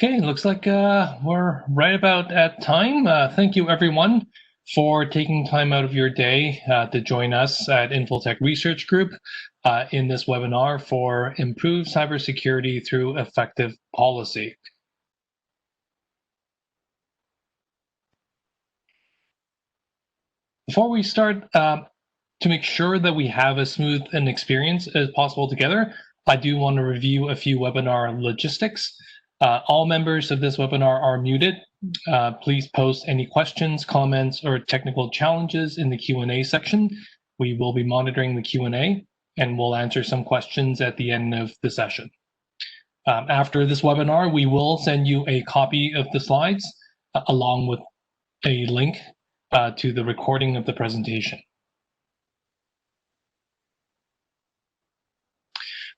Okay, looks like we're right about at time. Thank you, everyone, for taking time out of your day to join us at InfoTech Research Group in this webinar for Improved Cybersecurity Through Effective Policy. Before we start, to make sure that we have as smooth an experience as possible together, I do want to review a few webinar logistics. All members of this webinar are muted. Please post any questions, comments, or technical challenges in the Q&A section. We will be monitoring the Q&A and we'll answer some questions at the end of the session. After this webinar, we will send you a copy of the slides along with a link to the recording of the presentation.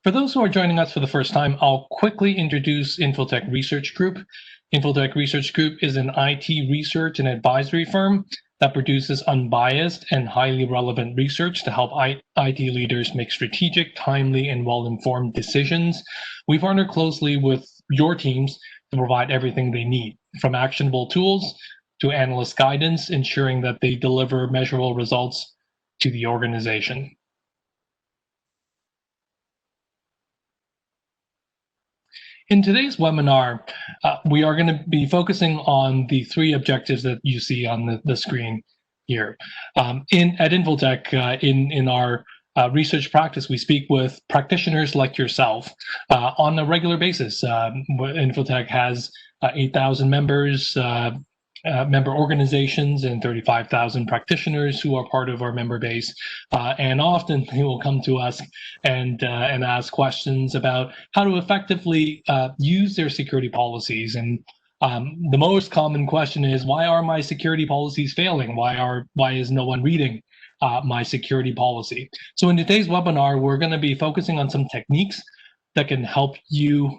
For those who are joining us for the first time, I'll quickly introduce InfoTech Research Group. InfoTech Research Group is an IT research and advisory firm that produces unbiased and highly relevant research to help IT leaders make strategic, timely, and well-informed decisions. We partner closely with your teams to provide everything they need, from actionable tools to analyst guidance, ensuring that they deliver measurable results to the organization. In today's webinar, we are going to be focusing on the three objectives that you see on the screen here. At InfoTech, in our research practice, we speak with practitioners like yourself on a regular basis. InfoTech has 8,000 members, member organizations, and 35,000 practitioners who are part of our member base. And often they will come to us and ask questions about how to effectively use their security policies. And the most common question is, why are my security policies failing? Why is no one reading my security policy? So in today's webinar, we're going to be focusing on some techniques that can help you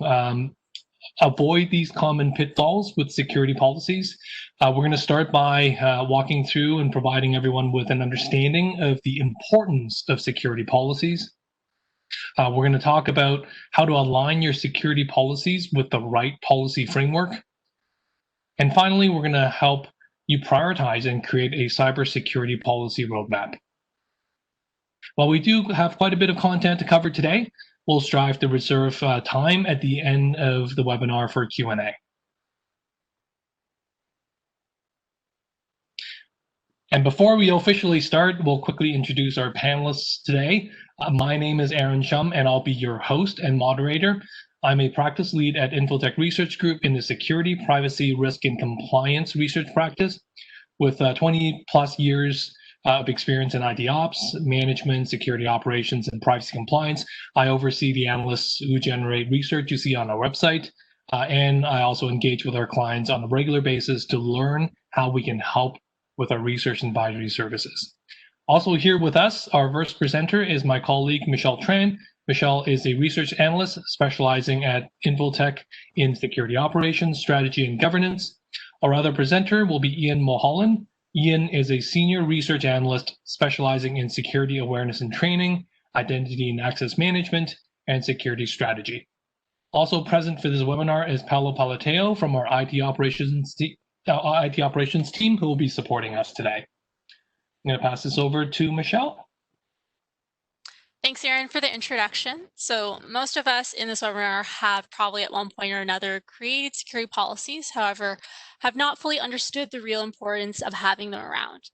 avoid these common pitfalls with security policies. We're going to start by walking through and providing everyone with an understanding of the importance of security policies. We're going to talk about how to align your security policies with the right policy framework. And finally, we're going to help you prioritize and create a cybersecurity policy roadmap. While we do have quite a bit of content to cover today, we'll strive to reserve time at the end of the webinar for Q&A. And before we officially start, we'll quickly introduce our panelists today. My name is Aaron Shum, and I'll be your host and moderator. I'm a practice lead at InfoTech Research Group in the Security, Privacy, Risk, and Compliance research practice with 20 plus years of experience in IT ops, management, security operations, and privacy compliance. I oversee the analysts who generate research you see on our website, and I also engage with our clients on a regular basis to learn how we can help with our research and advisory services. Also here with us, our first presenter is my colleague, Michelle Tran. Michelle is a research analyst specializing at InfoTech in security operations, strategy, and governance. Our other presenter will be Ian Mulholland. Ian is a senior research analyst specializing in security awareness and training, identity and access management, and security strategy. Also present for this webinar is Paolo Palateo from our IT operations team, who will be supporting us today. I'm going to pass this over to Michelle. Thanks, Aaron, for the introduction. So most of us in this webinar have probably at one point or another created security policies, however, have not fully understood the real importance of having them around.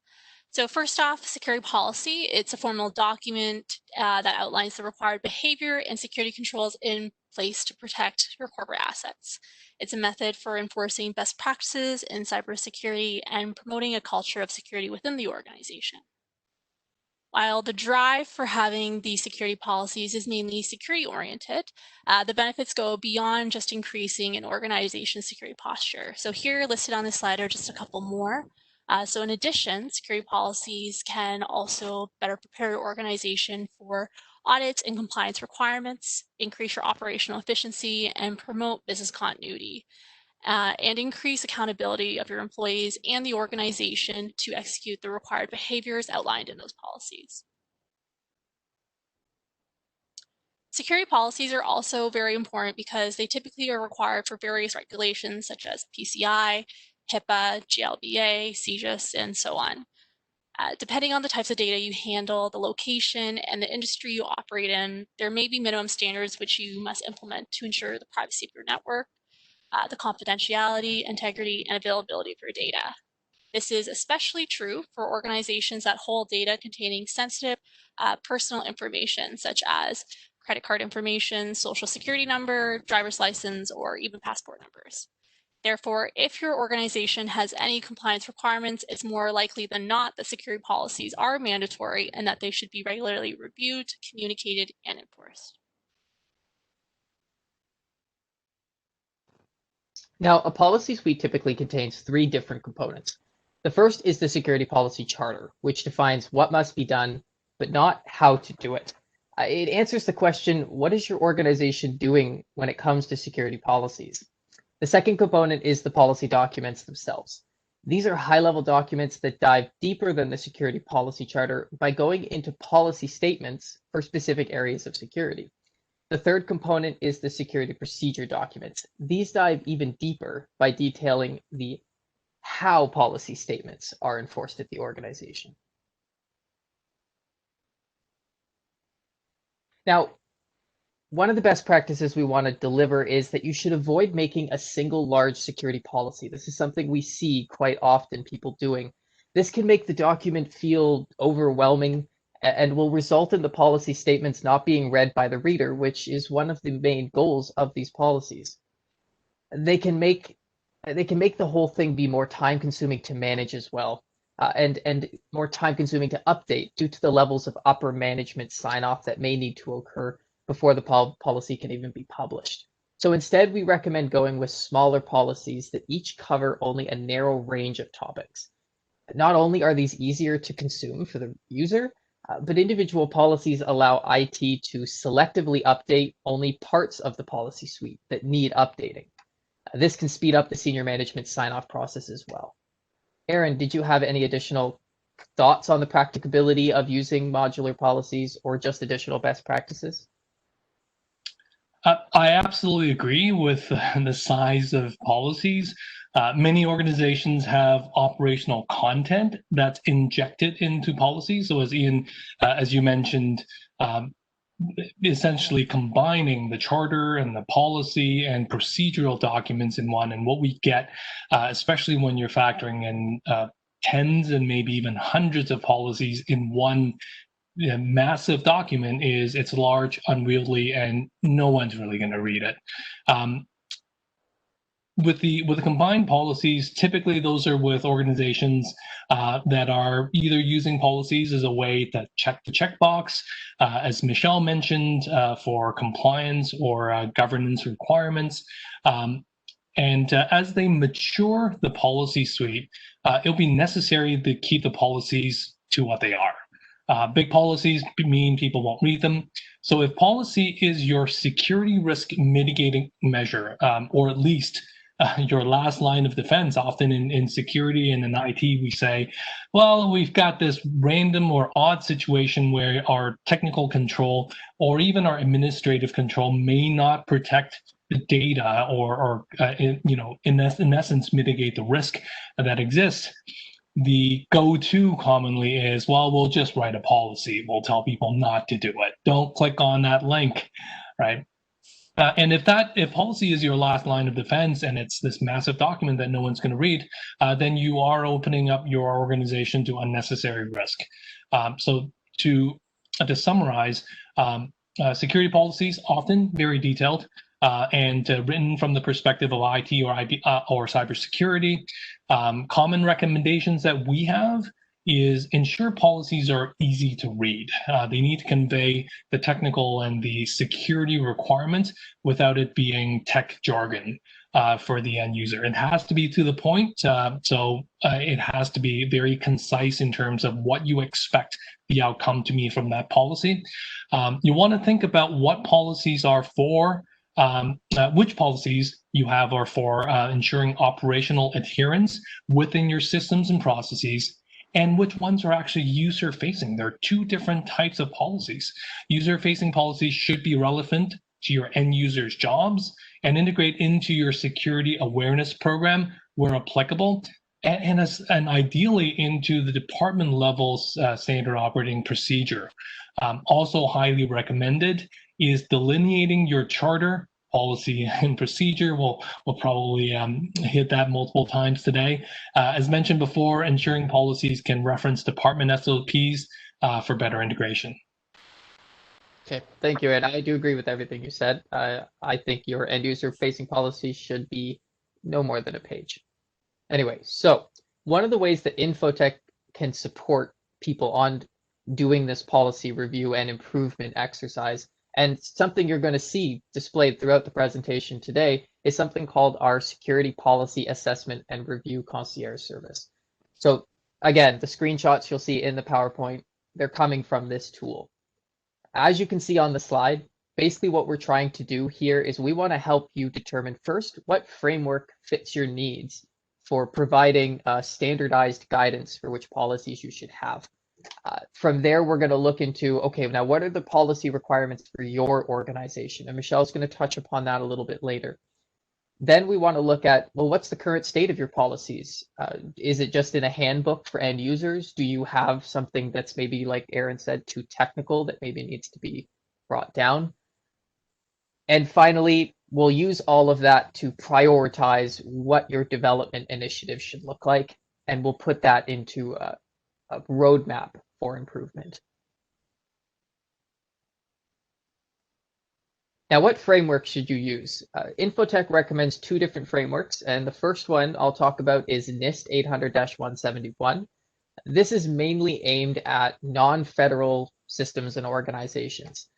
So first off, security policy, it's a formal document that outlines the required behavior and security controls in place to protect your corporate assets. It's a method for enforcing best practices in cybersecurity and promoting a culture of security within the organization. While the drive for having these security policies is mainly security-oriented, the benefits go beyond just increasing an organization's security posture. So here listed on this slide are just a couple more. So in addition, security policies can also better prepare your organization for audit and compliance requirements, increase your operational efficiency, and promote business continuity. And increase accountability of your employees and the organization to execute the required behaviors outlined in those policies. Security policies are also very important because they typically are required for various regulations such as PCI, HIPAA, GLBA, CJIS, and so on. Depending on the types of data you handle, the location, and the industry you operate in, there may be minimum standards which you must implement to ensure the privacy of your network, the confidentiality, integrity, and availability of your data. This is especially true for organizations that hold data containing sensitive personal information, such as credit card information, social security number, driver's license, or even passport numbers. Therefore, if your organization has any compliance requirements, it's more likely than not that security policies are mandatory and that they should be regularly reviewed, communicated, and enforced. Now, a policy suite typically contains three different components. The first is the Security Policy Charter, which defines what must be done, but not how to do it. It answers the question, what is your organization doing when it comes to security policies? The second component is the policy documents themselves. These are high-level documents that dive deeper than the Security Policy Charter by going into policy statements for specific areas of security. The third component is the security procedure documents. These dive even deeper by detailing the how policy statements are enforced at the organization. Now, one of the best practices we want to deliver is that you should avoid making a single large security policy. This is something we see quite often people doing. This can make the document feel overwhelming and will result in the policy statements not being read by the reader, which is one of the main goals of these policies. They can make the whole thing be more time consuming to manage as well, and more time consuming to update due to the levels of upper management sign off that may need to occur before the policy can even be published. So instead, we recommend going with smaller policies that each cover only a narrow range of topics. Not only are these easier to consume for the user, but individual policies allow IT to selectively update only parts of the policy suite that need updating. This can speed up the senior management sign-off process as well. Aaron, did you have any additional thoughts on the practicability of using modular policies or just additional best practices? I absolutely agree with the size of policies. Many organizations have operational content that's injected into policies. So as Ian, as you mentioned, essentially combining the charter and the policy and procedural documents in one. And what we get, especially when you're factoring in tens and maybe even hundreds of policies in one massive document, is it's large, unwieldy, and no one's really going to read it. With the combined policies, typically those are with organizations that are either using policies as a way to check the checkbox, as Michelle mentioned, for compliance or governance requirements. And as they mature the policy suite, it'll be necessary to keep the policies to what they are. Big policies mean people won't read them. So if policy is your security risk mitigating measure, or at least your last line of defense, often in security and in IT, we say, well, we've got this random or odd situation where our technical control or even our administrative control may not protect the data or in essence, mitigate the risk that exists. The go-to commonly is, well, we'll just write a policy. We'll tell people not to do it. Don't click on that link, right? And if policy is your last line of defense and it's this massive document that no one's going to read, then you are opening up your organization to unnecessary risk. So to summarize, security policies often very detailed and written from the perspective of IT or cybersecurity. Common recommendations that we have is ensure policies are easy to read. They need to convey the technical and the security requirements without it being tech jargon for the end user. It has to be to the point, so it has to be very concise in terms of what you expect the outcome to be from that policy. You want to think about what policies are for, which policies you have are for ensuring operational adherence within your systems and processes, and which ones are actually user-facing. There are two different types of policies. User-facing policies should be relevant to your end users' jobs and integrate into your security awareness program where applicable, and ideally into the department level standard operating procedure. Also highly recommended is delineating your charter, policy, and procedure. We'll probably hit that multiple times today. As mentioned before, ensuring policies can reference department SOPs for better integration. Okay, thank you, Ed. I do agree with everything you said. I think your end user facing policy should be no more than a page. Anyway, so one of the ways that InfoTech can support people on doing this policy review and improvement exercise, and something you're going to see displayed throughout the presentation today, is something called our Security Policy Assessment and Review Concierge Service. So again, the screenshots you'll see in the PowerPoint, they're coming from this tool. As you can see on the slide, basically what we're trying to do here is we want to help you determine first what framework fits your needs for providing standardized guidance for which policies you should have. From there, we're going to look into, okay, now what are the policy requirements for your organization? And Michelle's going to touch upon that a little bit later. Then we want to look at, well, what's the current state of your policies? Is it just in a handbook for end users? Do you have something that's maybe, like Aaron said, too technical that maybe needs to be brought down? And finally, we'll use all of that to prioritize what your development initiative should look like, and we'll put that into a roadmap for improvement. Now, what framework should you use? InfoTech recommends two different frameworks, and the first one I'll talk about is NIST 800-171. This is mainly aimed at non-federal systems and organizations.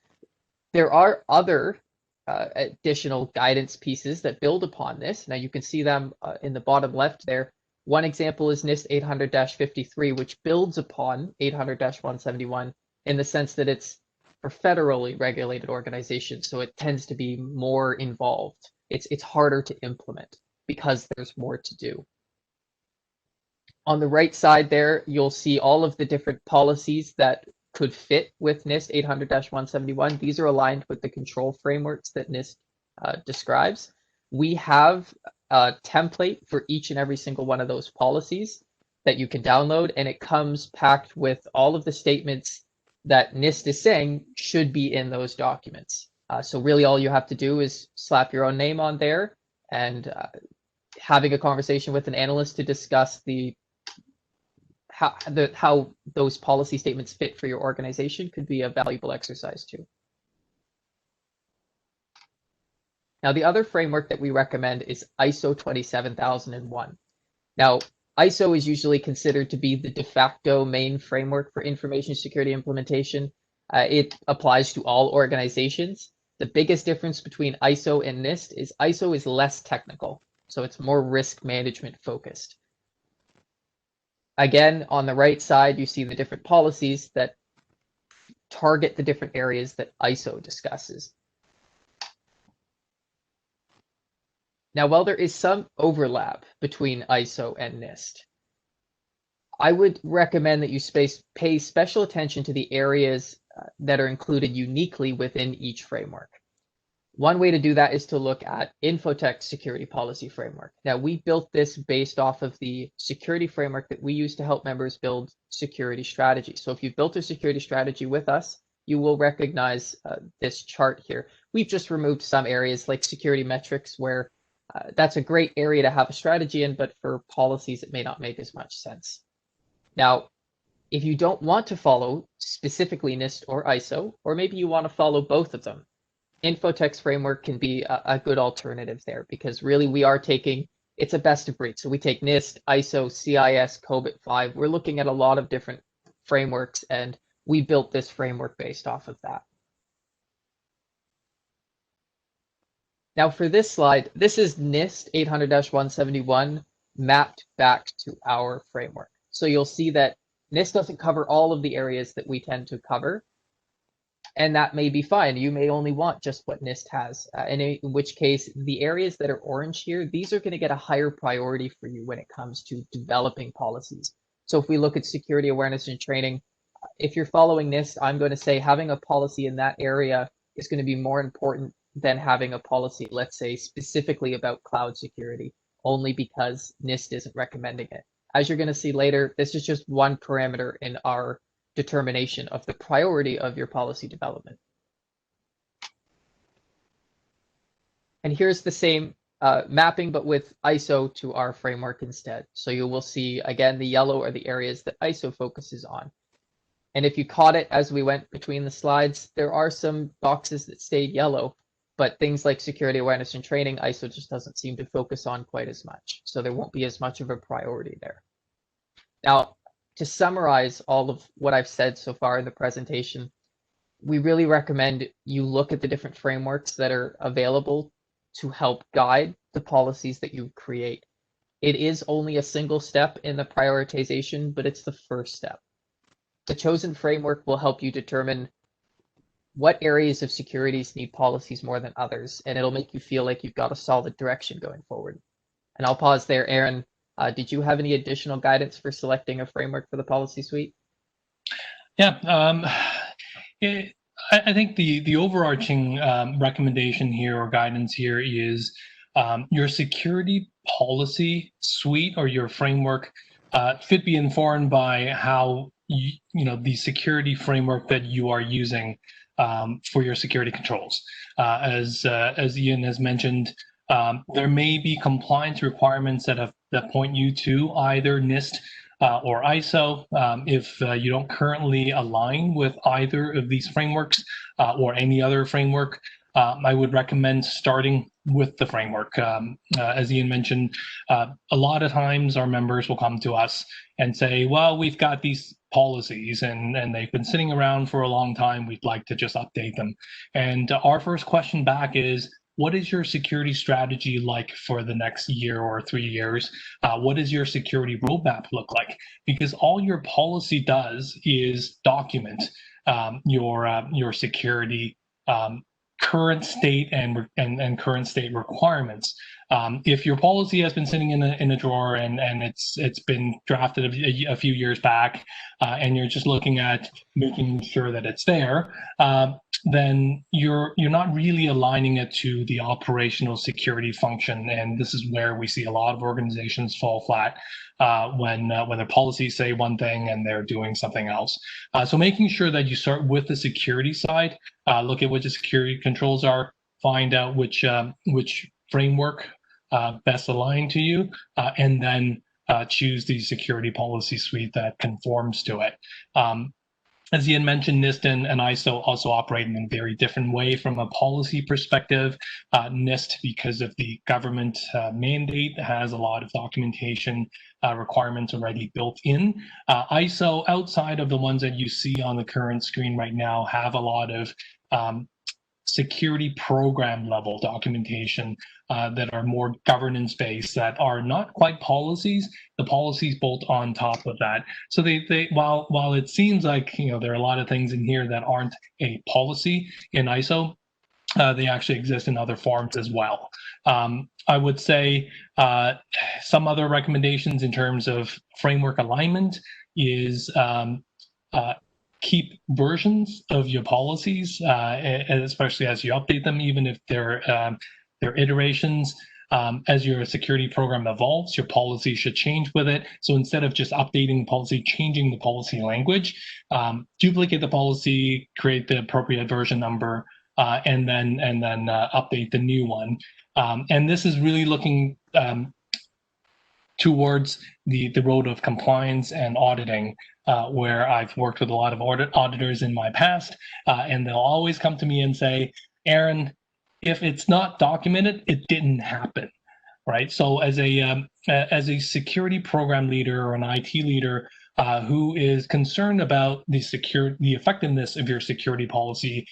There are other additional guidance pieces that build upon this. Now you can see them in the bottom left there. One example is NIST 800-53, which builds upon 800-171 in the sense that it's for federally regulated organizations, so it tends to be more involved. It's harder to implement because there's more to do. On the right side there, you'll see all of the different policies that could fit with NIST 800-171. These are aligned with the control frameworks that NIST describes. We have a template for each and every single one of those policies that you can download, and it comes packed with all of the statements that NIST is saying should be in those documents. So really all you have to do is slap your own name on there, and having a conversation with an analyst to discuss how those policy statements fit for your organization could be a valuable exercise too. Now, the other framework that we recommend is ISO 27001. Now, ISO is usually considered to be the de facto main framework for information security implementation. It applies to all organizations. The biggest difference between ISO and NIST is ISO is less technical, so it's more risk management focused. Again, on the right side, you see the different policies that target the different areas that ISO discusses. Now, while there is some overlap between ISO and NIST, I would recommend that you pay special attention to the areas that are included uniquely within each framework. One way to do that is to look at InfoTech Security Policy Framework. Now, we built this based off of the security framework that we use to help members build security strategies. So if you've built a security strategy with us, you will recognize this chart here. We've just removed some areas like security metrics where that's a great area to have a strategy in, but for policies, it may not make as much sense. Now, if you don't want to follow specifically NIST or ISO, or maybe you want to follow both of them, InfoTech's framework can be a good alternative there, because really we are taking, it's a best of breed. So we take NIST, ISO, CIS, COBIT 5. We're looking at a lot of different frameworks, and we built this framework based off of that. Now for this slide, this is NIST 800-171 mapped back to our framework. So you'll see that NIST doesn't cover all of the areas that we tend to cover, and that may be fine. You may only want just what NIST has, in which case the areas that are orange here, these are going to get a higher priority for you when it comes to developing policies. So if we look at security awareness and training, if you're following NIST, I'm going to say having a policy in that area is going to be more important than having a policy, let's say, specifically about cloud security, only because NIST isn't recommending it. As you're going to see later, this is just one parameter in our determination of the priority of your policy development. And here's the same mapping, but with ISO to our framework instead. So you will see, again, the yellow are the areas that ISO focuses on. And if you caught it as we went between the slides, there are some boxes that stayed yellow, but things like security awareness and training, ISO just doesn't seem to focus on quite as much. So there won't be as much of a priority there. Now, to summarize all of what I've said so far in the presentation, we really recommend you look at the different frameworks that are available to help guide the policies that you create. It is only a single step in the prioritization, but it's the first step. The chosen framework will help you determine what areas of securities need policies more than others, and it'll make you feel like you've got a solid direction going forward. And I'll pause there. Aaron, did you have any additional guidance for selecting a framework for the policy suite? Yeah, I think the overarching recommendation here or guidance here is your security policy suite or your framework should be informed by how the security framework that you are using for your security controls. As Ian has mentioned, there may be compliance requirements that point you to either NIST or ISO. If you don't currently align with either of these frameworks or any other framework, I would recommend starting with the framework. As Ian mentioned, a lot of times our members will come to us and say, well, we've got these policies and they've been sitting around for a long time. We'd like to just update them. And our first question back is, what is your security strategy like for the next year or 3 years? What does your security roadmap look like? Because all your policy does is document your security current state and current state requirements. If your policy has been sitting in a drawer and it's been drafted a few years back, and you're just looking at making sure that it's there, then you're not really aligning it to the operational security function. And this is where we see a lot of organizations fall flat when their policies say one thing and they're doing something else. So making sure that you start with the security side, look at what the security controls are, find out which framework best aligned to you, and then choose the security policy suite that conforms to it. As Ian mentioned, NIST and ISO also operate in a very different way from a policy perspective. NIST, because of the government mandate, has a lot of documentation requirements already built in. ISO, outside of the ones that you see on the current screen right now, have a lot of security program level documentation that are more governance based, that are not quite policies. The policies bolt on top of that. So they while it seems like there are a lot of things in here that aren't a policy in ISO, they actually exist in other forms as well. I would say some other recommendations in terms of framework alignment is keep versions of your policies, and especially as you update them, even if they're iterations. As your security program evolves, your policy should change with it. So instead of just updating the policy, changing the policy language, duplicate the policy, create the appropriate version number, and then update the new one. And this is really looking towards the road of compliance and auditing, where I've worked with a lot of auditors in my past, and they'll always come to me and say, Aaron, if it's not documented, it didn't happen, right? So as a security program leader or an IT leader who is concerned about the effectiveness of your security policy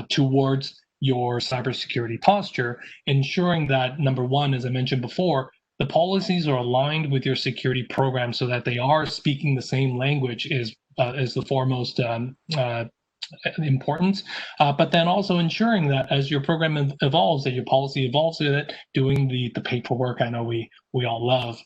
towards your cybersecurity posture, ensuring that, number one, as I mentioned before, the policies are aligned with your security program so that they are speaking the same language is the foremost importance, but then also ensuring that as your program evolves, that your policy evolves with it, doing the paperwork. I know we all love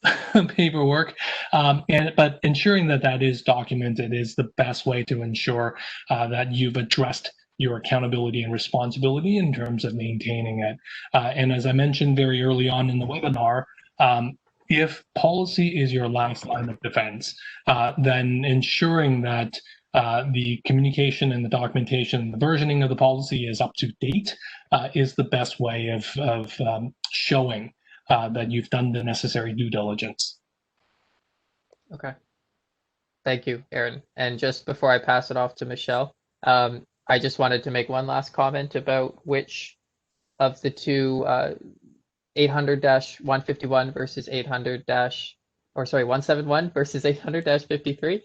paperwork, but ensuring that that is documented is the best way to ensure that you've addressed your accountability and responsibility in terms of maintaining it. And as I mentioned very early on in the webinar, if policy is your last line of defense, then ensuring that the communication and the documentation and the versioning of the policy is up to date is the best way of showing that you've done the necessary due diligence. Okay. Thank you, Aaron. And just before I pass it off to Michelle, I just wanted to make one last comment about which of the two 800-151 versus 171 versus 800-53.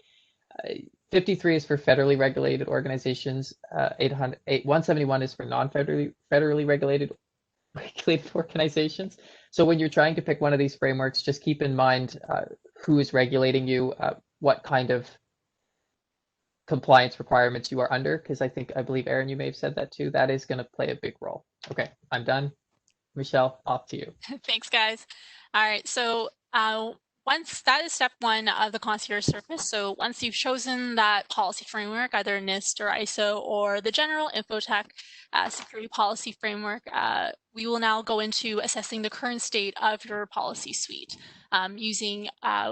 53 is for federally regulated organizations. 171 is for non-federally regulated organizations. So when you're trying to pick one of these frameworks, just keep in mind who is regulating you, what kind of compliance requirements you are under, because I believe, Aaron, you may have said that too. That is going to play a big role. Okay, I'm done. Michelle, off to you. Thanks, guys. All right, so once that is step one of the concierge service. So once you've chosen that policy framework, either NIST or ISO or the general InfoTech security policy framework, we will now go into assessing the current state of your policy suite using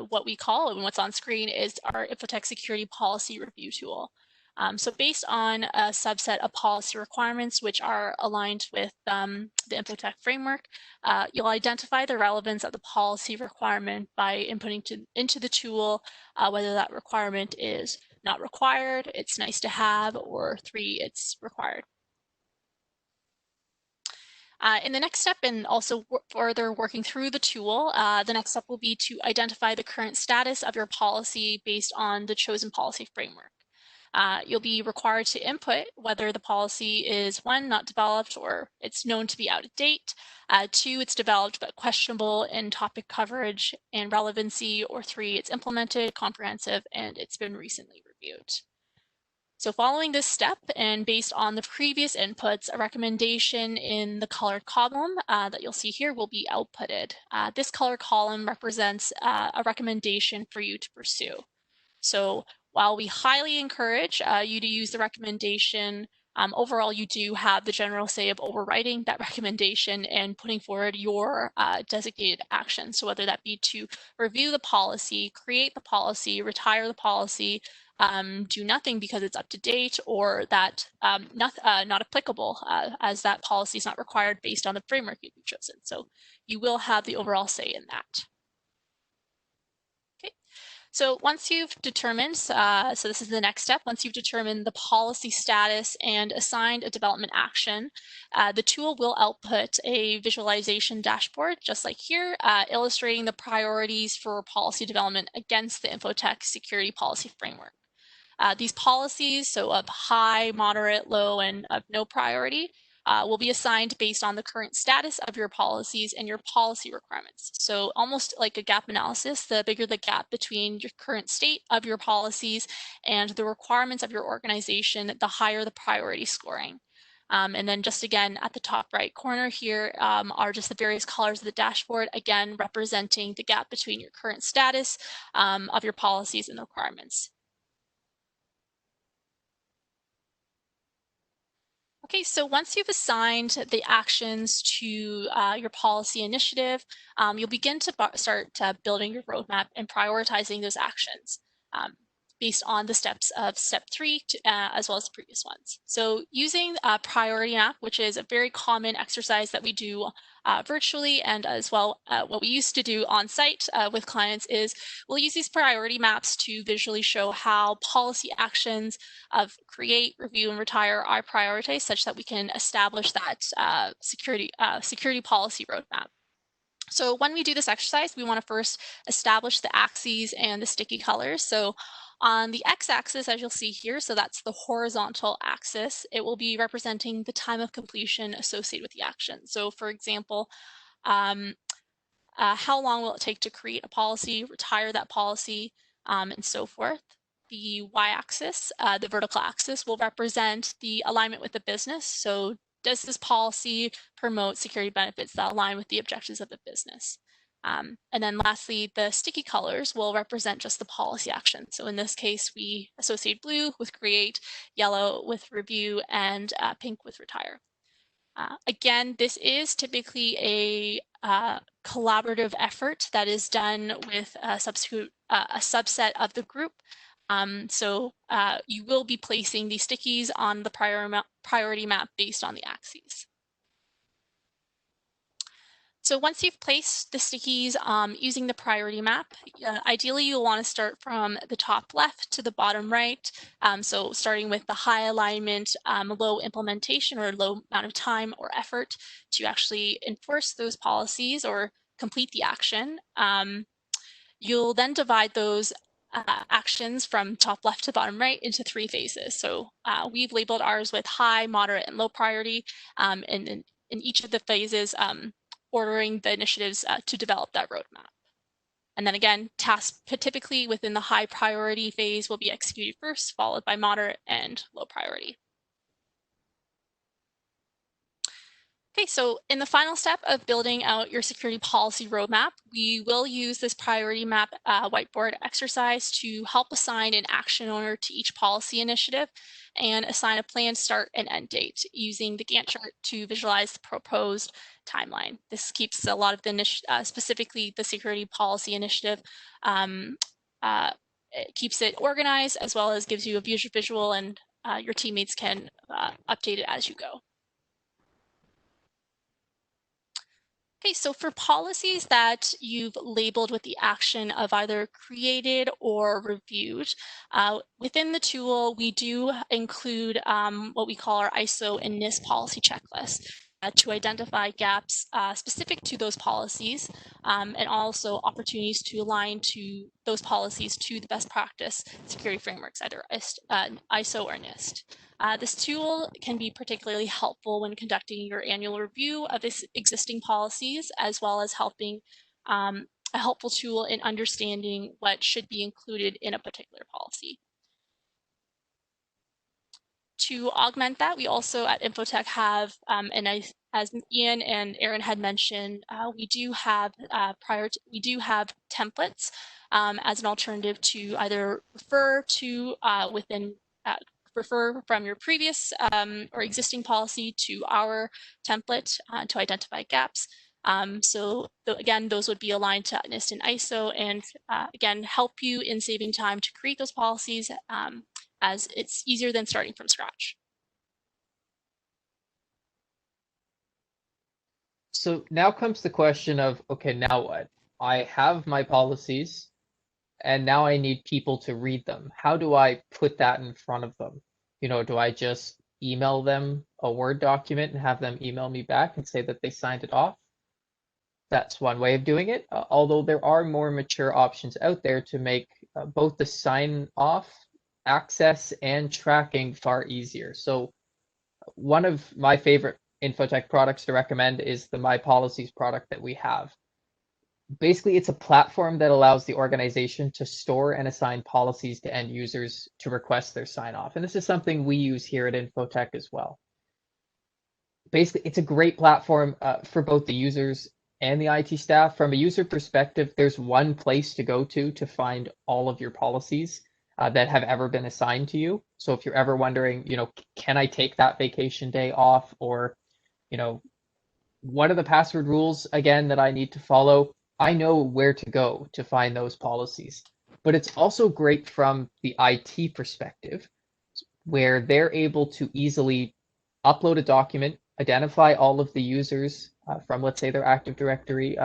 what we call, and what's on screen is our InfoTech security policy review tool. So based on a subset of policy requirements which are aligned with the InfoTech framework, you'll identify the relevance of the policy requirement by inputting into the tool whether that requirement is not required, it's nice to have, or 3, it's required. In the next step, and also further working through the tool, the next step will be to identify the current status of your policy based on the chosen policy framework. You'll be required to input whether the policy is 1, not developed, or it's known to be out of date, 2, it's developed but questionable in topic coverage and relevancy, or 3, it's implemented, comprehensive, and it's been recently reviewed. So following this step, and based on the previous inputs, a recommendation in the colored column that you'll see here will be outputted. This color column represents a recommendation for you to pursue. So while we highly encourage you to use the recommendation, overall you do have the general say of overriding that recommendation and putting forward your designated action. So whether that be to review the policy, create the policy, retire the policy, do nothing because it's up to date, or that not applicable as that policy is not required based on the framework you've chosen. So you will have the overall say in that. Okay. So once you've determined, so this is the next step, once you've determined the policy status and assigned a development action, the tool will output a visualization dashboard, just like here, illustrating the priorities for policy development against the InfoTech security policy framework. These policies, so of high, moderate, low, and of no priority, will be assigned based on the current status of your policies and your policy requirements. So almost like a gap analysis, the bigger the gap between your current state of your policies and the requirements of your organization, the higher the priority scoring. And then just again, at the top right corner here are just the various colors of the dashboard, again, representing the gap between your current status of your policies and the requirements. Okay, so once you've assigned the actions to your policy initiative, you'll begin to start building your roadmap and prioritizing those actions based on the steps of step 3 as well as the previous ones. So using a priority map, which is a very common exercise that we do virtually, and as well what we used to do on site with clients, is we'll use these priority maps to visually show how policy actions of create, review, and retire are prioritized such that we can establish that security policy roadmap. So when we do this exercise, we want to first establish the axes and the sticky colors. So on the x-axis, as you'll see here, so that's the horizontal axis, it will be representing the time of completion associated with the action. So for example, how long will it take to create a policy, retire that policy, and so forth. the y-axis, the vertical axis, will represent the alignment with the business. So does this policy promote security benefits that align with the objectives of the business? And then lastly, the sticky colors will represent just the policy action. So in this case, we associate blue with create, yellow with review, and pink with retire. Again, this is typically a collaborative effort that is done with a subset of the group. So you will be placing the stickies on the priority map based on the axes. So once you've placed the stickies using the priority map, ideally you'll want to start from the top left to the bottom right. So starting with the high alignment, low implementation or low amount of time or effort to actually enforce those policies or complete the action. You'll then divide those actions from top left to bottom right into 3 phases. So we've labeled ours with high, moderate, and low priority. And in each of the phases, ordering the initiatives to develop that roadmap. And then again, tasks typically within the high priority phase will be executed first, followed by moderate and low priority. Okay, so in the final step of building out your security policy roadmap, we will use this priority map whiteboard exercise to help assign an action owner to each policy initiative and assign a planned start and end date using the Gantt chart to visualize the proposed timeline. This keeps a lot of the specifically the security policy initiative, it keeps it organized as well as gives you a visual and your teammates can update it as you go. Okay, so for policies that you've labeled with the action of either created or reviewed, within the tool, we do include what we call our ISO and NIST policy checklist to identify gaps specific to those policies and also opportunities to align to those policies to the best practice security frameworks, either ISO or NIST. This tool can be particularly helpful when conducting your annual review of existing policies, as well as helping a helpful tool in understanding what should be included in a particular policy. To augment that, we also at InfoTech have, and as Ian and Aaron had mentioned, we do have templates as an alternative to either refer to refer from your previous or existing policy to our template to identify gaps. So again, those would be aligned to NIST and ISO and again, help you in saving time to create those policies as it's easier than starting from scratch. So now comes the question of, okay, now what? I have my policies and now I need people to read them. How do I put that in front of them? You know, do I just email them a Word document and have them email me back and say that they signed it off? That's one way of doing it, although there are more mature options out there to make both the sign off, access, and tracking far easier. So one of my favorite InfoTech products to recommend is the My Policies product that we have. Basically, it's a platform that allows the organization to store and assign policies to end users to request their sign off. And this is something we use here at InfoTech as well. Basically, it's a great platform for both the users and the IT staff. From a user perspective, there's one place to go to find all of your policies that have ever been assigned to you. So if you're ever wondering, you know, can I take that vacation day off, or, you know, what are the password rules again that I need to follow? I know where to go to find those policies. But it's also great from the IT perspective, where they're able to easily upload a document, identify all of the users from, let's say, their Active Directory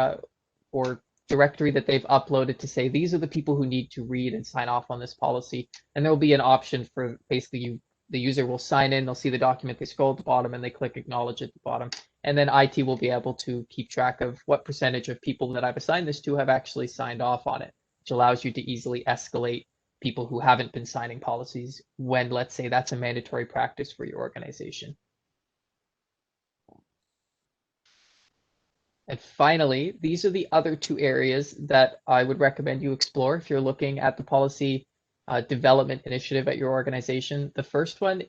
or directory that they've uploaded to say, these are the people who need to read and sign off on this policy. And there'll be an option for basically the user will sign in, they'll see the document, they scroll at the bottom and they click acknowledge at the bottom. And then IT will be able to keep track of what percentage of people that I've assigned this to have actually signed off on it, which allows you to easily escalate people who haven't been signing policies when, let's say, that's a mandatory practice for your organization. And finally, these are the other two areas that I would recommend you explore if you're looking at the policy development initiative at your organization. The first one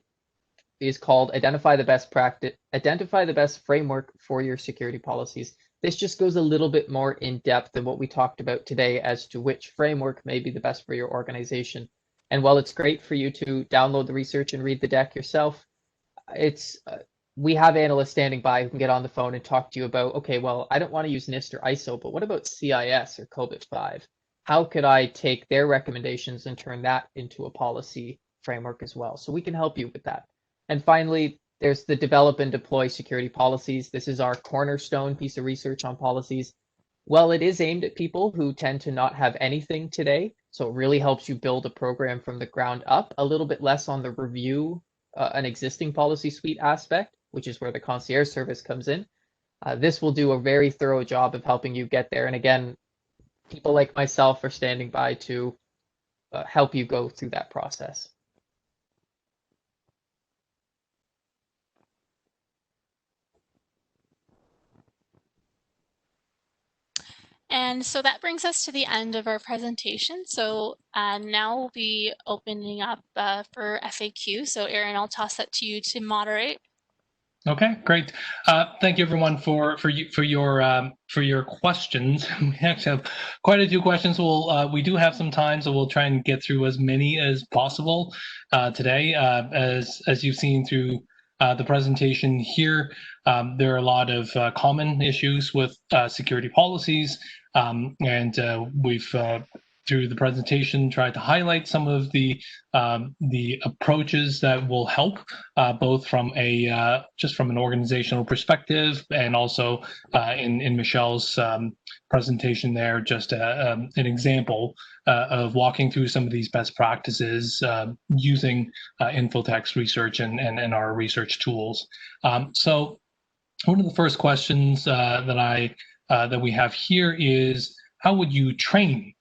is called identify the best framework for your security policies. This just goes a little bit more in depth than what we talked about today as to which framework may be the best for your organization. And while it's great for you to download the research and read the deck yourself, we have analysts standing by who can get on the phone and talk to you about, okay, well, I don't want to use NIST or ISO, but what about CIS or COBIT 5? How could I take their recommendations and turn that into a policy framework as well? So we can help you with that. And finally, there's the develop and deploy security policies. This is our cornerstone piece of research on policies. Well, it is aimed at people who tend to not have anything today. So it really helps you build a program from the ground up, a little bit less on the review an existing policy suite aspect, which is where the concierge service comes in. This will do a very thorough job of helping you get there. And again, people like myself are standing by to help you go through that process. And so that brings us to the end of our presentation. So now we'll be opening up for FAQ. So Aaron, I'll toss that to you to moderate. Okay, great. Thank you, everyone, for your questions. We actually have quite a few questions. We do have some time, so we'll try and get through as many as possible today. As you've seen through the presentation here, there are a lot of common issues with security policies, and we've through the presentation tried to highlight some of the approaches that will help both from a just from an organizational perspective, and also in Michelle's presentation there, just an example of walking through some of these best practices using InfoTech's research and our research tools. So one of the first questions that we have here is, how would you train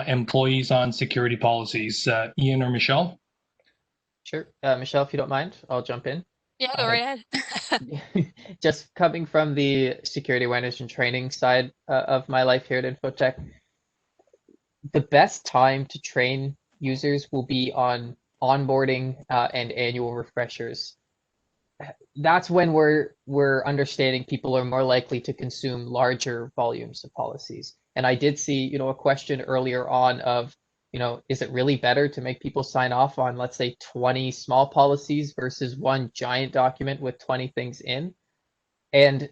employees on security policies? Ian or Michelle? Sure. Michelle, if you don't mind, I'll jump in. Yeah, go right ahead. Just coming from the security awareness and training side of my life here at InfoTech, the best time to train users will be on onboarding and annual refreshers. That's when we're understanding people are more likely to consume larger volumes of policies. And I did see, a question earlier on of, is it really better to make people sign off on, let's say, 20 small policies versus one giant document with 20 things in? And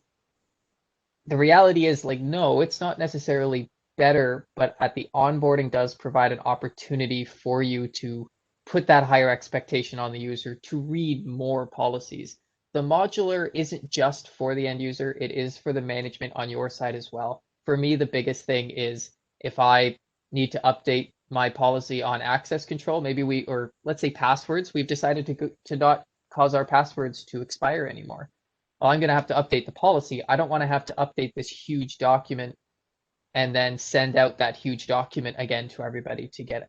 the reality is, no, it's not necessarily better, but at the onboarding does provide an opportunity for you to put that higher expectation on the user to read more policies. The modular isn't just for the end user, it is for the management on your side as well. For me, the biggest thing is if I need to update my policy on access control, maybe or let's say passwords, we've decided to not cause our passwords to expire anymore. Well, I'm going to have to update the policy. I don't want to have to update this huge document and then send out that huge document again to everybody to get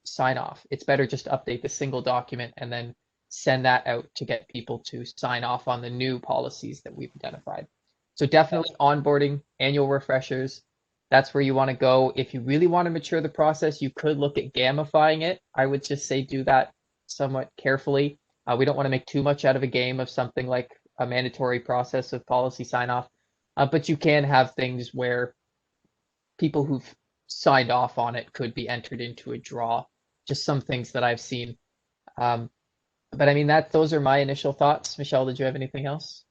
sign off. It's better just to update the single document and then send that out to get people to sign off on the new policies that we've identified. So definitely onboarding, annual refreshers, that's where you want to go. If you really want to mature the process, you could look at gamifying it. I would just say do that somewhat carefully. We don't want to make too much out of a game of something like a mandatory process of policy sign off, but you can have things where people who've signed off on it could be entered into a draw. Just some things that I've seen. But I mean, those are my initial thoughts. Michelle, did you have anything else?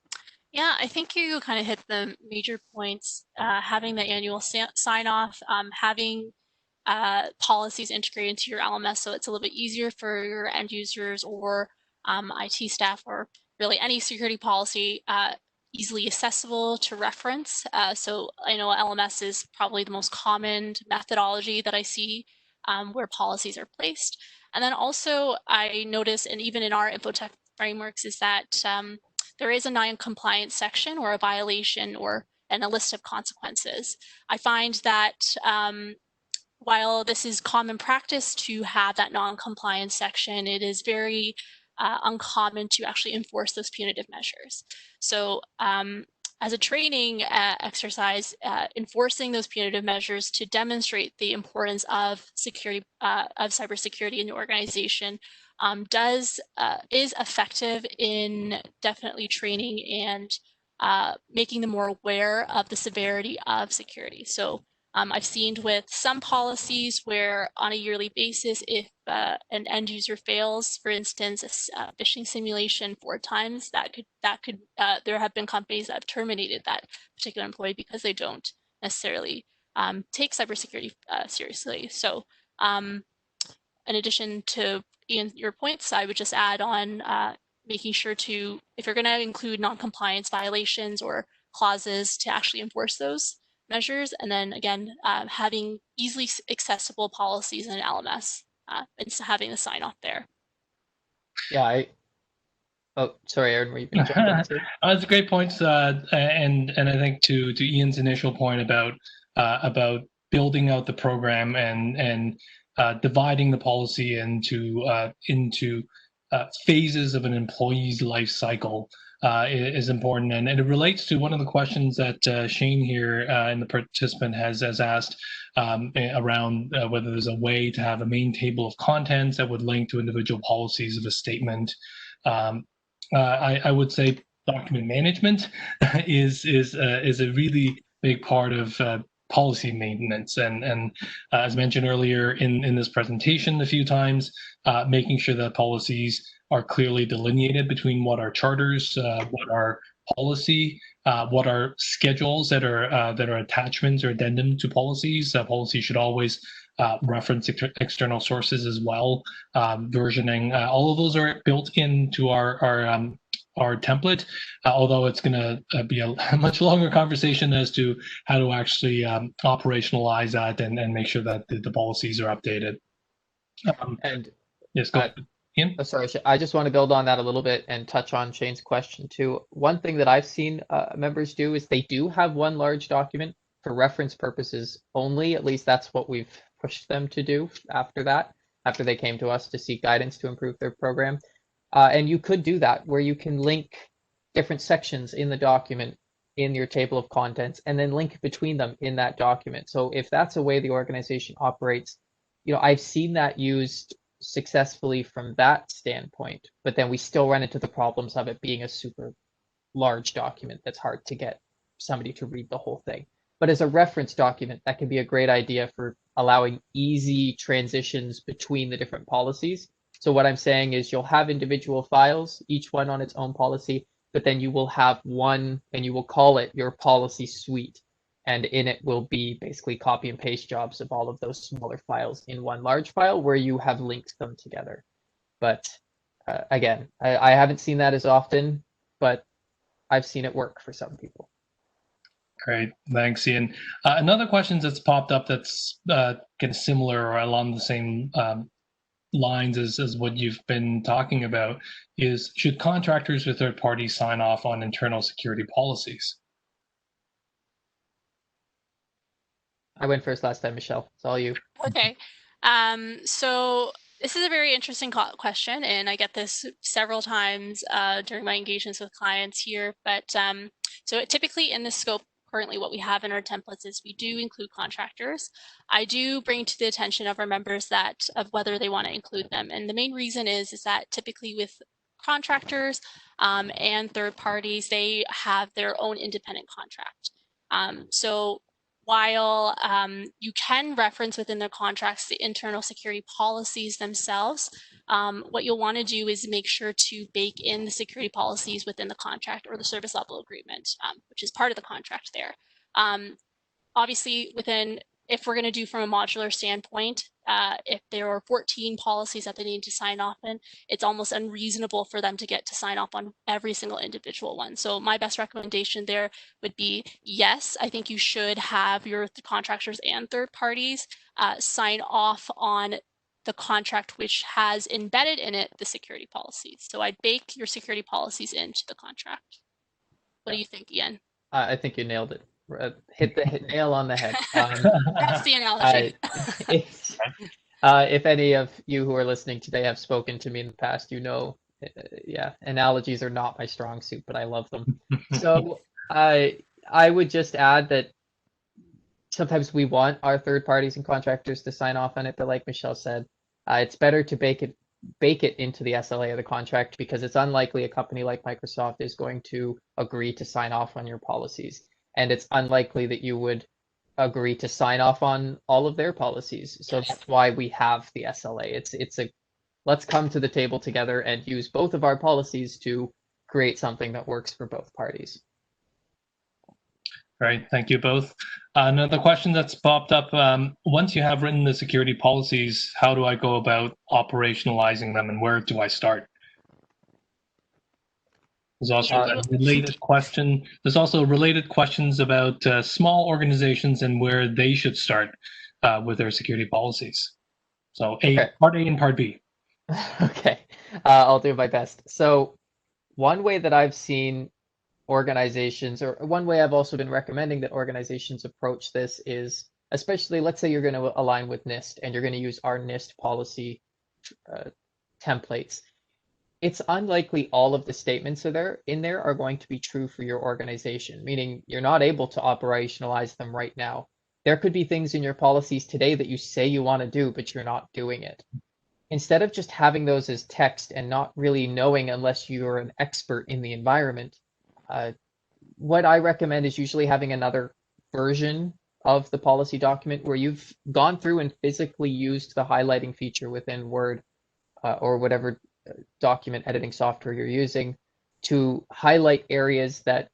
Yeah, I think you kind of hit the major points. Having the annual sign off, having policies integrated into your LMS so it's a little bit easier for your end users or IT staff, or really any security policy easily accessible to reference. So I know LMS is probably the most common methodology that I see where policies are placed. And then also I notice, and even in our InfoTech frameworks, is that there is a non-compliance section or a violation and a list of consequences. I find that while this is common practice to have that non-compliance section, it is very uncommon to actually enforce those punitive measures. So as a training exercise, enforcing those punitive measures to demonstrate the importance of security, of cybersecurity in the organization, is effective in definitely training and making them more aware of the severity of security. So I've seen with some policies where on a yearly basis, if an end user fails, for instance, a phishing simulation 4 times, there have been companies that have terminated that particular employee because they don't necessarily take cybersecurity seriously. So in addition to Ian, your points, I would just add on making sure to, if you're going to include non-compliance violations or clauses, to actually enforce those measures, and then again, having easily accessible policies in an LMS and having the sign off there. Yeah, oh, sorry, Aaron, were you going to jump in too? That's a great point, and I think to Ian's initial point about building out the program and dividing the policy into phases of an employee's life cycle is important, and it relates to one of the questions that Shane here and the participant has asked around whether there's a way to have a main table of contents that would link to individual policies of a statement. I would say document management is a really big part of policy maintenance, and as mentioned earlier in this presentation a few times, making sure that policies are clearly delineated between what are charters, what are policy, what are schedules that are attachments or addendum to policies. Policies should always reference external sources as well. Versioning, all of those are built into our template, although it's going to be a much longer conversation as to how to actually operationalize that and make sure that the policies are updated. And yes, go ahead. Ian? Sorry, I just want to build on that a little bit and touch on Shane's question too. One thing that I've seen members do is they do have one large document for reference purposes only. At least that's what we've pushed them to do after they came to us to seek guidance to improve their program. And you could do that where you can link different sections in the document in your table of contents and then link between them in that document. So if that's a way the organization operates, I've seen that used successfully from that standpoint, but then we still run into the problems of it being a super large document that's hard to get somebody to read the whole thing. But as a reference document, that can be a great idea for allowing easy transitions between the different policies. So what I'm saying is you'll have individual files, each one on its own policy, but then you will have one and you will call it your policy suite. And in it will be basically copy and paste jobs of all of those smaller files in one large file where you have linked them together. But again, I haven't seen that as often, but I've seen it work for some people. Great, thanks, Ian. Another question that's popped up that's kind of similar or along the same lines as what you've been talking about is, should contractors or third parties sign off on internal security policies? I went first last time, Michelle. It's all you. Okay. So this is a very interesting question, and I get this several times during my engagements with clients here. But so typically in this scope, currently what we have in our templates is we do include contractors. I do bring to the attention of our members that of whether they want to include them. And the main reason is that typically with contractors and third parties, they have their own independent contract. So while you can reference within the contracts the internal security policies themselves, what you'll want to do is make sure to bake in the security policies within the contract or the service level agreement, which is part of the contract there. Obviously, if we're going to do from a modular standpoint, if there are 14 policies that they need to sign off in, it's almost unreasonable for them to get to sign off on every single individual one. So my best recommendation there would be, yes, I think you should have your contractors and third parties sign off on the contract which has embedded in it the security policies. So I'd bake your security policies into the contract. What do you think, Ian? I think you nailed it. Hit the nail on the head. That's the analogy. If any of you who are listening today have spoken to me in the past, yeah, analogies are not my strong suit, but I love them. So I would just add that sometimes we want our third parties and contractors to sign off on it, but like Michelle said, it's better to bake it into the SLA of the contract because it's unlikely a company like Microsoft is going to agree to sign off on your policies, and it's unlikely that you would agree to sign off on all of their policies. So that's why we have the SLA. It's a let's come to the table together and use both of our policies to create something that works for both parties. Right, thank you both. Another question that's popped up, once you have written the security policies, how do I go about operationalizing them and where do I start? There's also a related question. There's also related questions about small organizations and where they should start with their security policies. So part A and part B. Okay, I'll do my best. So one way that I've seen organizations, or one way I've also been recommending that organizations approach this is, especially let's say you're going to align with NIST and you're going to use our NIST policy templates. It's unlikely all of the statements in there are going to be true for your organization, meaning you're not able to operationalize them right now. There could be things in your policies today that you say you want to do, but you're not doing it. Instead of just having those as text and not really knowing unless you're an expert in the environment, what I recommend is usually having another version of the policy document where you've gone through and physically used the highlighting feature within Word or whatever document editing software you're using to highlight areas that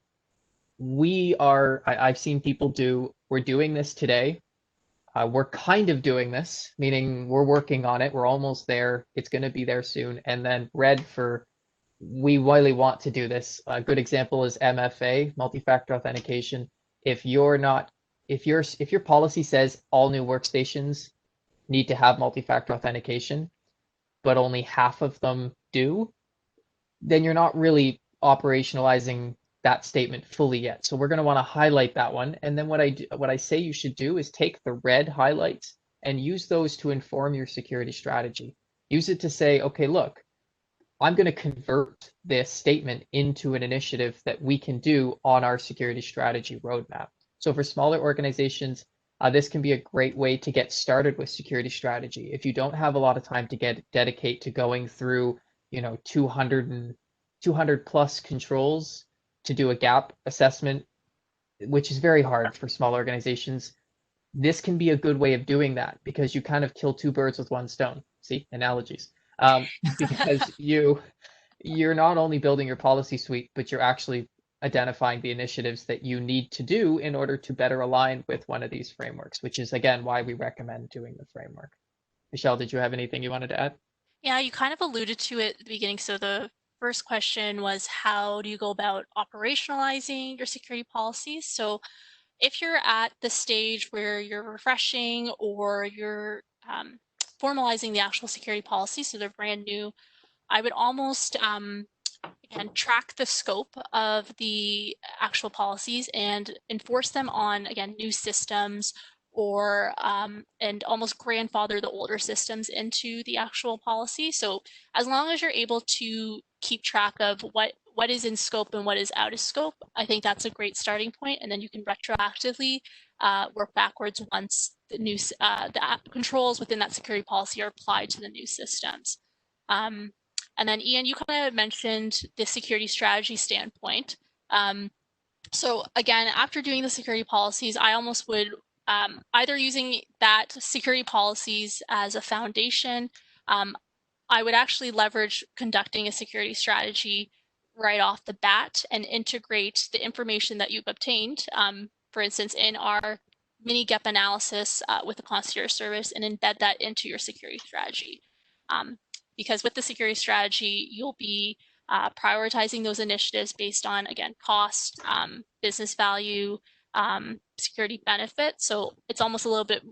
I've seen people do. We're doing this today. We're kind of doing this, meaning we're working on it. We're almost there. It's going to be there soon. And then red for we really want to do this. A good example is MFA, multi-factor authentication. If your policy says all new workstations need to have multi-factor authentication, but only half of them do, then you're not really operationalizing that statement fully yet. So we're going to want to highlight that one. And then what I say you should do is take the red highlights and use those to inform your security strategy. Use it to say, okay, look, I'm going to convert this statement into an initiative that we can do on our security strategy roadmap. So for smaller organizations, this can be a great way to get started with security strategy. If you don't have a lot of time to dedicate to going through, 200 plus controls to do a gap assessment, which is very hard for small organizations, this can be a good way of doing that because you kind of kill two birds with one stone. See, analogies. Because you're not only building your policy suite, but you're actually identifying the initiatives that you need to do in order to better align with one of these frameworks, which is, again, why we recommend doing the framework. Michelle, did you have anything you wanted to add? Yeah, you kind of alluded to it at the beginning. So the first question was, how do you go about operationalizing your security policies? So if you're at the stage where you're refreshing or you're formalizing the actual security policy, so they're brand new, I would almost again track the scope of the actual policies and enforce them on, again, new systems, or and almost grandfather the older systems into the actual policy. So as long as you're able to keep track of what is in scope and what is out of scope, I think that's a great starting point. And then you can retroactively work backwards once the new the controls within that security policy are applied to the new systems. And then Ian, you kind of mentioned the security strategy standpoint. So again, after doing the security policies, I almost would either using that security policies as a foundation, I would actually leverage conducting a security strategy right off the bat and integrate the information that you've obtained, for instance, in our mini GEP analysis with the concierge service, and embed that into your security strategy. Because with the security strategy, you'll be prioritizing those initiatives based on, again, cost, business value, security benefit. So it's almost a little bit,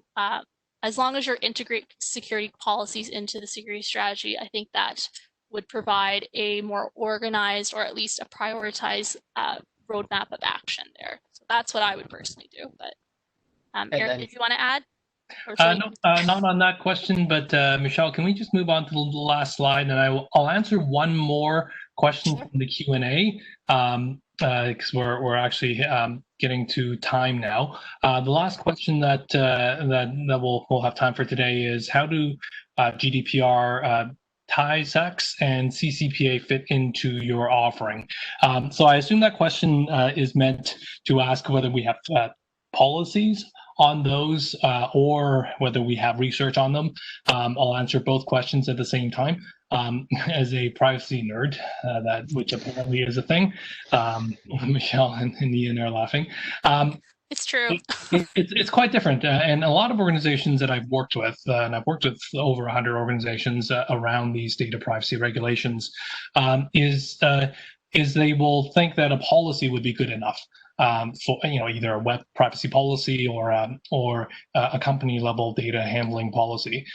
as long as you're integrate security policies into the security strategy, I think that would provide a more organized, or at least a prioritized roadmap of action there. So that's what I would personally do. But Aaron, if you want to add? No, not on that question, but Michelle, can we just move on to the last slide, and I'll answer one more question from the Q&A. because we're actually getting to time now. The last question that we'll have time for today is, how do GDPR, TISAX, and CCPA fit into your offering? So I assume that question is meant to ask whether we have policies on those or whether we have research on them. I'll answer both questions at the same time. As a privacy nerd, which apparently is a thing. Michelle and Ian are laughing. It's true. It's quite different, and a lot of organizations that I've worked with, and I've worked with over 100 organizations around these data privacy regulations, is they will think that a policy would be good enough. For either a web privacy policy or a company level data handling policy.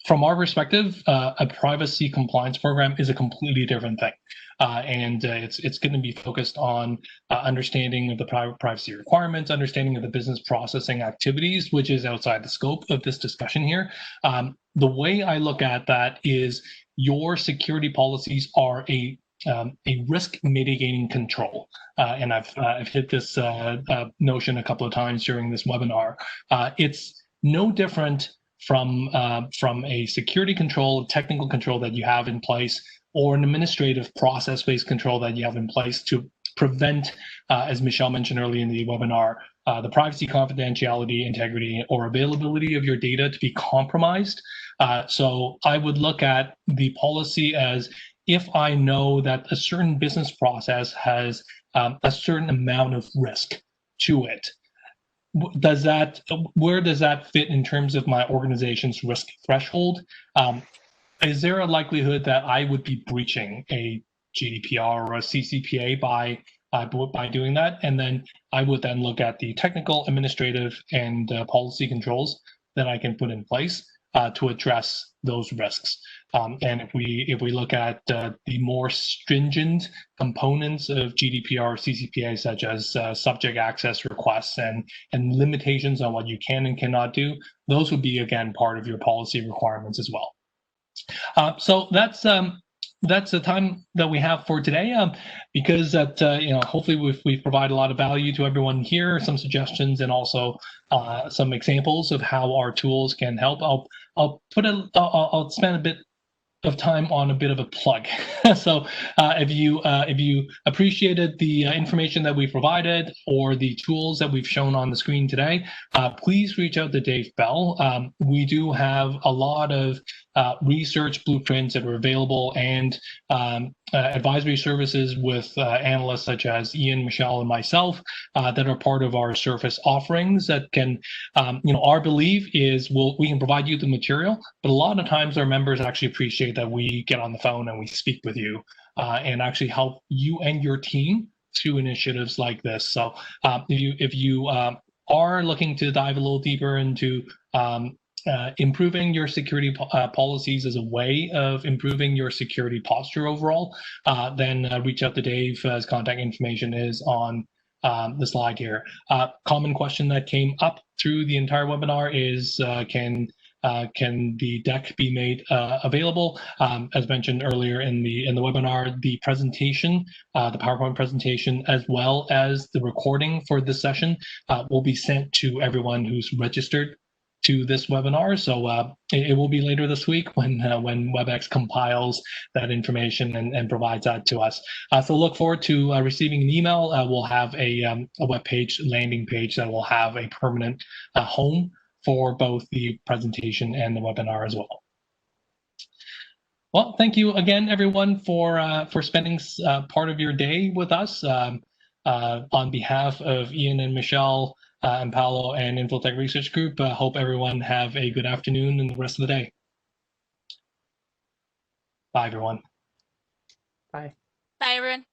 From our perspective, a privacy compliance program is a completely different thing. And it's going to be focused on understanding of the privacy requirements, understanding of the business processing activities, which is outside the scope of this discussion here. The way I look at that is your security policies are a risk mitigating control. And I've hit this notion a couple of times during this webinar. It's no different from a security control, technical control that you have in place, or an administrative process-based control that you have in place to prevent, as Michelle mentioned earlier in the webinar, the privacy, confidentiality, integrity, or availability of your data to be compromised. So I would look at the policy as, if I know that a certain business process has a certain amount of risk to it, where does that fit in terms of my organization's risk threshold? Is there a likelihood that I would be breaching a GDPR or a CCPA by doing that? And then I would then look at the technical, administrative, and policy controls that I can put in place to address those risks. And if we look at the more stringent components of GDPR, CCPA, such as subject access requests and limitations on what you can and cannot do, those would be, again, part of your policy requirements as well. So that's the time that we have for today, because that hopefully we've provided a lot of value to everyone here, some suggestions, and also some examples of how our tools can help. I'll spend a bit of time on a bit of a plug. So if you appreciated the information that we provided or the tools that we've shown on the screen today, please reach out to Dave Bell. We do have a lot of research blueprints that are available, and advisory services with analysts such as Ian, Michelle, and myself that are part of our Surface offerings that can, our belief is we can provide you the material, but a lot of times our members actually appreciate that we get on the phone and we speak with you and actually help you and your team through initiatives like this. So if you are looking to dive a little deeper into improving your security policies as a way of improving your security posture overall, then reach out to Dave. His contact information is on the slide here. Common question that came up through the entire webinar is, can the deck be made available? As mentioned earlier in the webinar, the presentation, the PowerPoint presentation, as well as the recording for this session, will be sent to everyone who's registered to this webinar. So it will be later this week when WebEx compiles that information and provides that to us. So look forward to receiving an email. We'll have a web page, landing page that will have a permanent home for both the presentation and the webinar as well. Well, thank you again, everyone, for spending part of your day with us. On behalf of Ian and Michelle and Paolo and InfoTech Research Group, hope everyone have a good afternoon and the rest of the day. Bye, everyone. Bye. Bye, everyone.